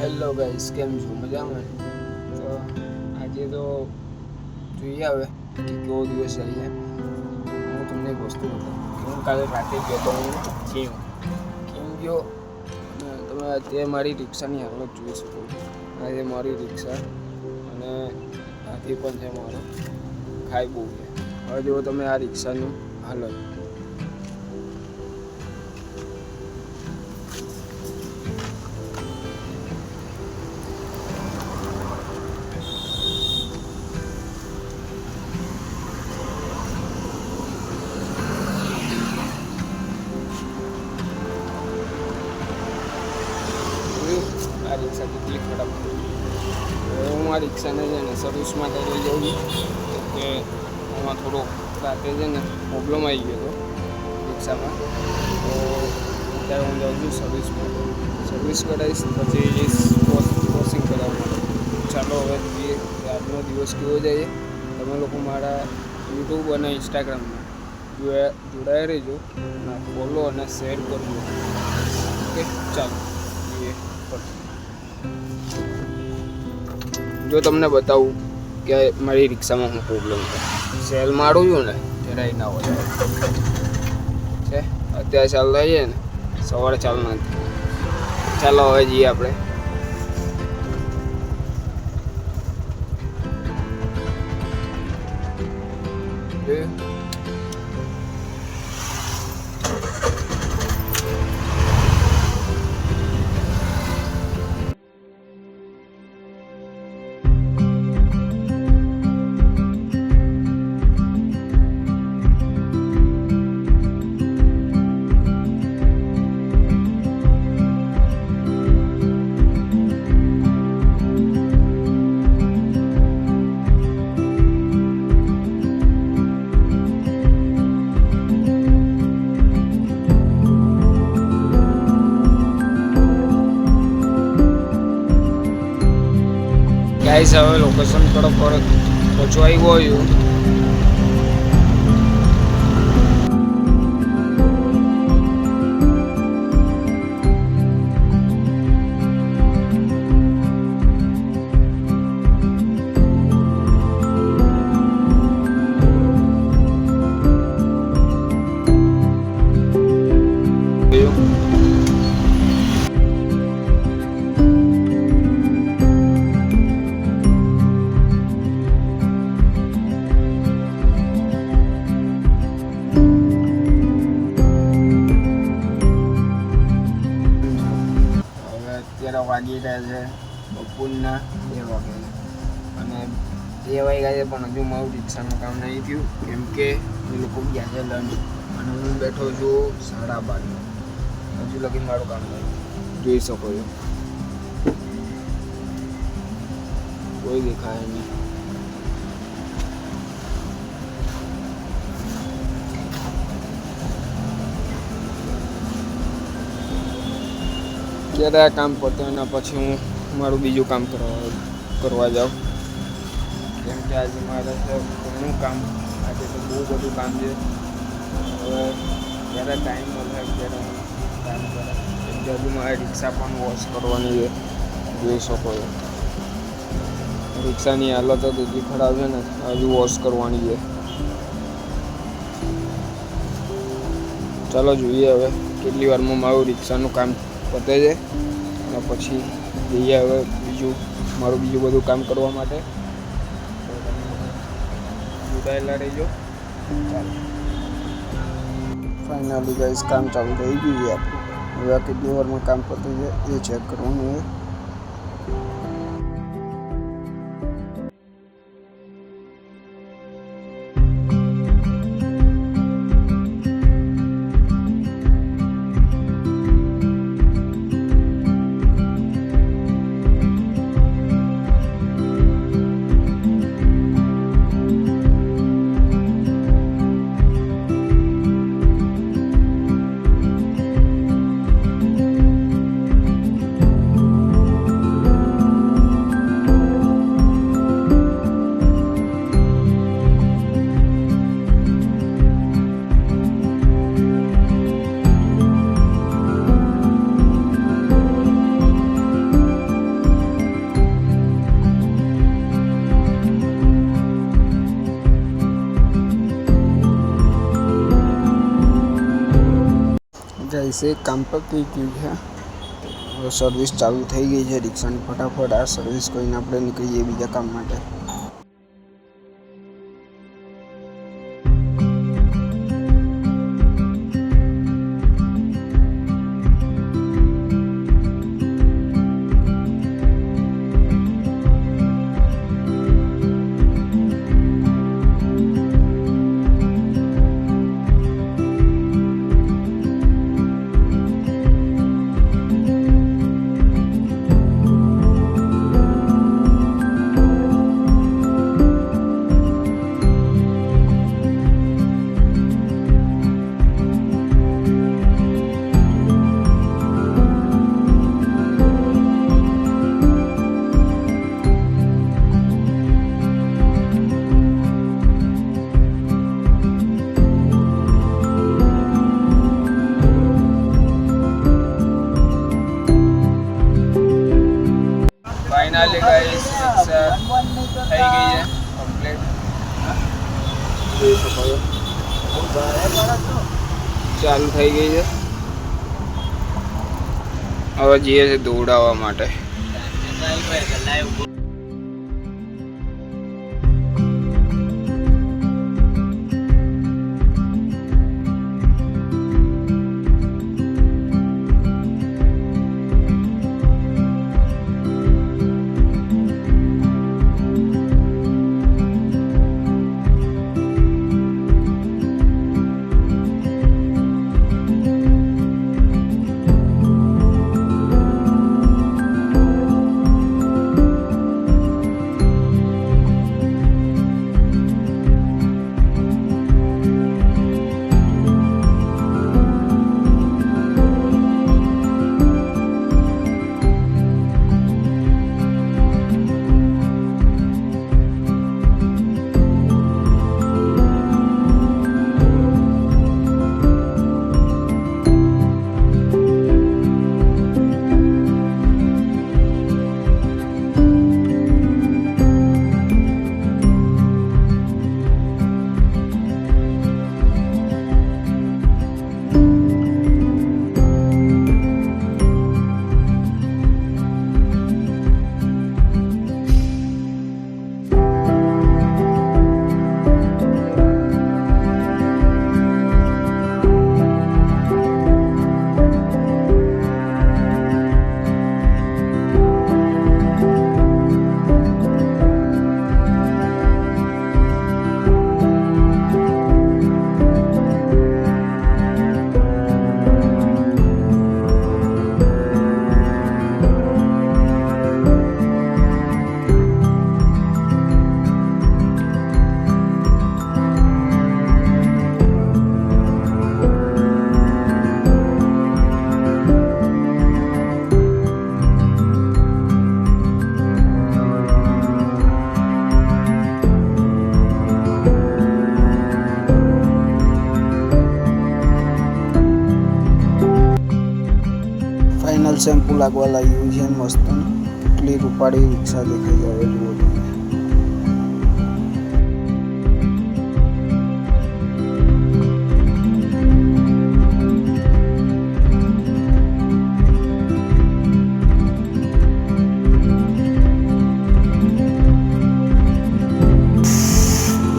Hello guys, કેમ છો? મજામાં? તો આજે તો જોઈએ હવે કે કેવો દિવસ જાય. હું તમને એક વસ્તુ બતાવું. હું કાલે રાતે ગયો તો કેમ ગયો તમે અત્યારે મારી રિક્ષાની હાલત જોઈ શકો. આજે મારી રિક્ષા અને હાથી પણ છે મારો, ખાઈ બહુ છે. હવે જુઓ તમે આ રિક્ષાની હાલત. આ રિક્ષા કેટલી ખરાબ થઈ. હું આ રિક્ષાને છે ને સર્વિસ માટે લઈ જાઉં છું કે એમાં થોડો રાતે છે ને પ્રોબ્લેમ આવી ગયો હતો રિક્ષામાં. તો અત્યારે હું જાઉં છું સર્વિસ માટે. સર્વિસ કરાવીશ પછી જઈશ વોશિંગ કરાવવા માટે. ચાલો હવે જોઈએ કે આજનો દિવસ કેવો જાય. તમે લોકો મારા યુટ્યુબ અને ઇન્સ્ટાગ્રામમાં જોડાયા રહેજો અને ફોલો અને શેર કરજો. ઓકે, ચાલો જોઈએ. જો તમને બતાવું કે મારી રિક્ષામાં શું પ્રોબ્લેમ છે. સેલ મારું છું ને જરાય ના હોય છે. અત્યારે ચાલ રહીએ ને, સવારે ચાલ નથી. ચાલો હવે જઈએ આપણે. ગાઈસ, હવે લોકેશન તરફ પહોંચવાઈ ગયું. અત્યારે વાગી રહ્યા છે બપોરના 2 વાગે અને 2 વાગ્યા છે પણ હજુ મારું રિક્ષાનું કામ નહીં થયું, કેમ કે એ લોકો ગયા છે લંચ અને હું બેઠો છું 12:30. હજુ લગી મારું કામ નહીં. જોઈ શકો છો, કોઈ દેખાય નહીં. ક્યારે આ કામ પતે એના પછી હું મારું બીજું કામ કરવા જાઉં, કેમ કે આજે મારે છે ઘણું કામ. આજે તો બહુ બધું કામ છે. હવે જ્યારે ટાઈમ મળે ત્યારે હું કામ કરે, કેમ કે હજુ મારે રિક્ષા પણ વોશ કરવાની છે. જોઈ શકો છો રિક્ષાની હાલત એટલી ખરાબ છે ને, હજુ વોશ કરવાની છે. ચાલો જોઈએ હવે કેટલી વારમાં મારું રિક્ષાનું કામ પતે છે અને પછી જઈએ હવે મારું બીજું બધું કામ કરવા માટે. જોડાયેલા રહીજો. ચાલો, ફાઇનલી ગાઈસ કામ ચાલુ થઈ ગયું છે આપણું. હવે આ કેટલી વારમાં કામ પતે છે એ ચેક કરવાનું હોય. ગાઈસ એક કામ પતી ગયું છે, હવે સર્વિસ ચાલુ થઈ ગઈ છે રિક્ષાની. ફટાફટ આ સર્વિસ કરીને આપણે નીકળીએ બીજા કામ માટે. फाइनली गाइस रिक्शा થઈ ગઈ છે કમ્પ્લીટ. ચાલુ થઈ ગઈ છે. હવે જઈએ છે દોડાવવા માટે. ફાઇનલ શેમ્પુ લાગવા લાગ્યું છે મસ્ત. કેટલી રૂપાળી રિક્ષા દેખાઈ આવે જુઓ તમે.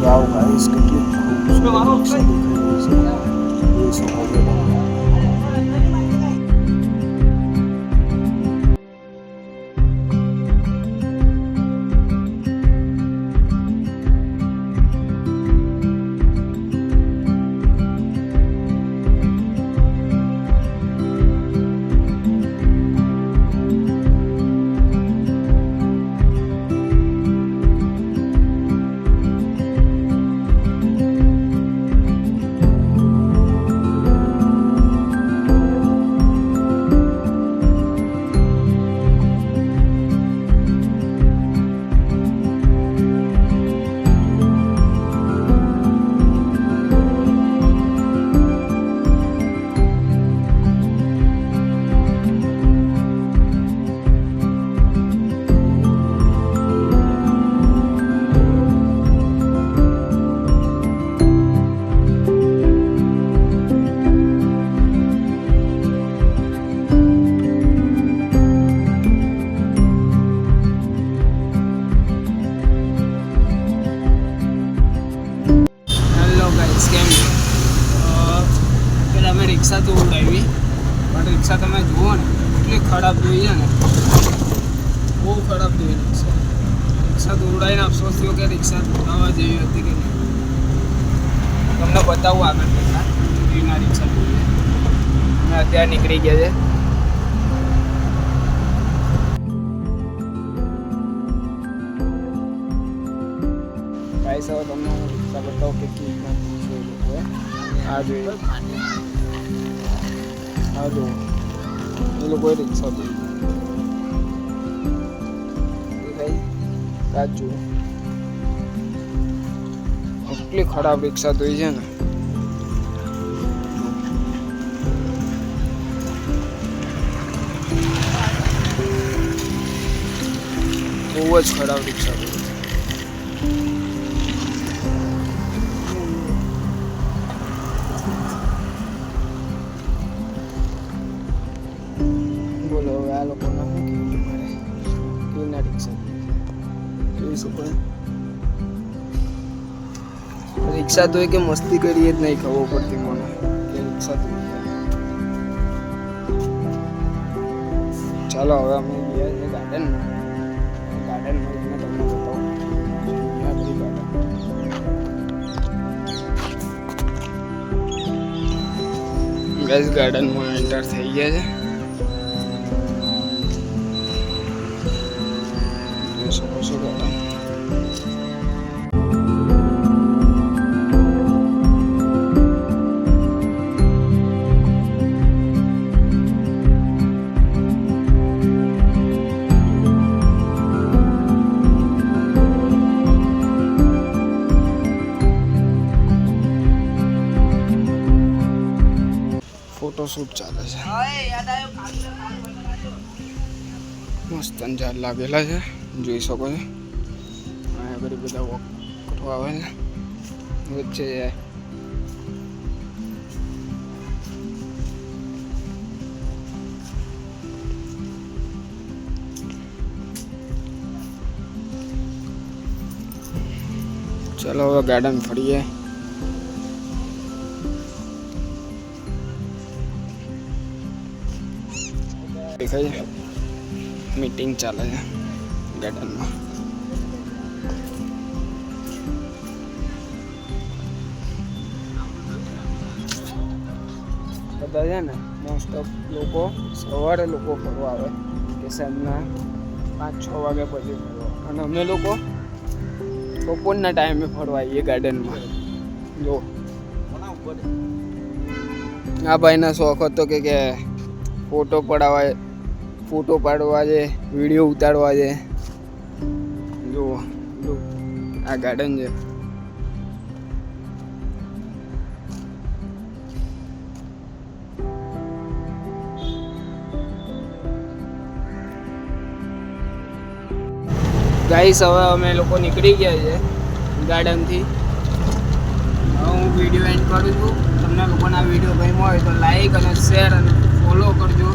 વાવ ગાઈસ કેટલી ખૂબસૂરત રિક્ષા દેખાઈ રહી છે. જોઈ શકો છો તમે. ખરાબ થઈ રિક્ષા. રિક્ષા દોડાઈને અફસોસ થયો કે રિક્ષા દોડાવવા જેવી હતી કે નહીં. તમને બતાવું આગળ જતા એના રિક્ષા દોડીએ. અમે અત્યારે નીકળી ગયા છે. ગાઈસ હવે તમને હું રિક્ષા બતાવું કે કેવી રીતના છે એ લોકોએ. આ જોઈએ, આ જો એ લોકોએ રિક્ષા દોડી. રાજુ એટલી ખરાબ રિક્ષા ધોઈ છે ને. બહુ જ ખરાબ રિક્ષા ધોઈ. બોલો હવે આ લોકોના શું કેવું મળે કેના રિક્ષા રિક્ષા તો કે મસ્તી કરીએ જ નહીં ખબર પડતી મને કે રિક્ષા તો. ચાલો હવે અમે ગયા છે ગાર્ડનમાં. ગાર્ડનમાં જઈને તમને બતાવું. ગાઈસ ગાર્ડનમાં એન્ટર થઈ ગયા છે. શું ગાર્ડન ફોટોશૂટ ચાલે છે. મસ્ત ઝાડ લાગેલા છે જોઈ શકો છો. અહીંયા ઘણી બધા વોક કરવા આવે છે વચ્ચે જાય. ચાલો હવે ગાર્ડન ફરીએ. દેખાય મીટિંગ ચાલે છે ગાર્ડનમાં. બધા છે ને મોસ્ટ ઓફ લોકો સવારે લોકો ફરવા આવે કે સાંજના 5-6 વાગ્યા પછી ફરવા. અને અમે લોકો બપોરના ટાઈમે ફરવા આવીએ ગાર્ડનમાં. જો આ ભાઈના શોખ હતો કે ફોટો પાડવા છે, વિડીયો ઉતારવા છે. જુઓ આ ગાર્ડન છે. ગાઈસ હવે અમે લોકો નીકળી ગયા છે ગાર્ડનથી. હવે હું વિડીયો એન્ડ કરું છું. તમને લોકોને આ વિડીયો ગમ્યો હોય તો લાઈક અને શેર અને ફોલો કરજો.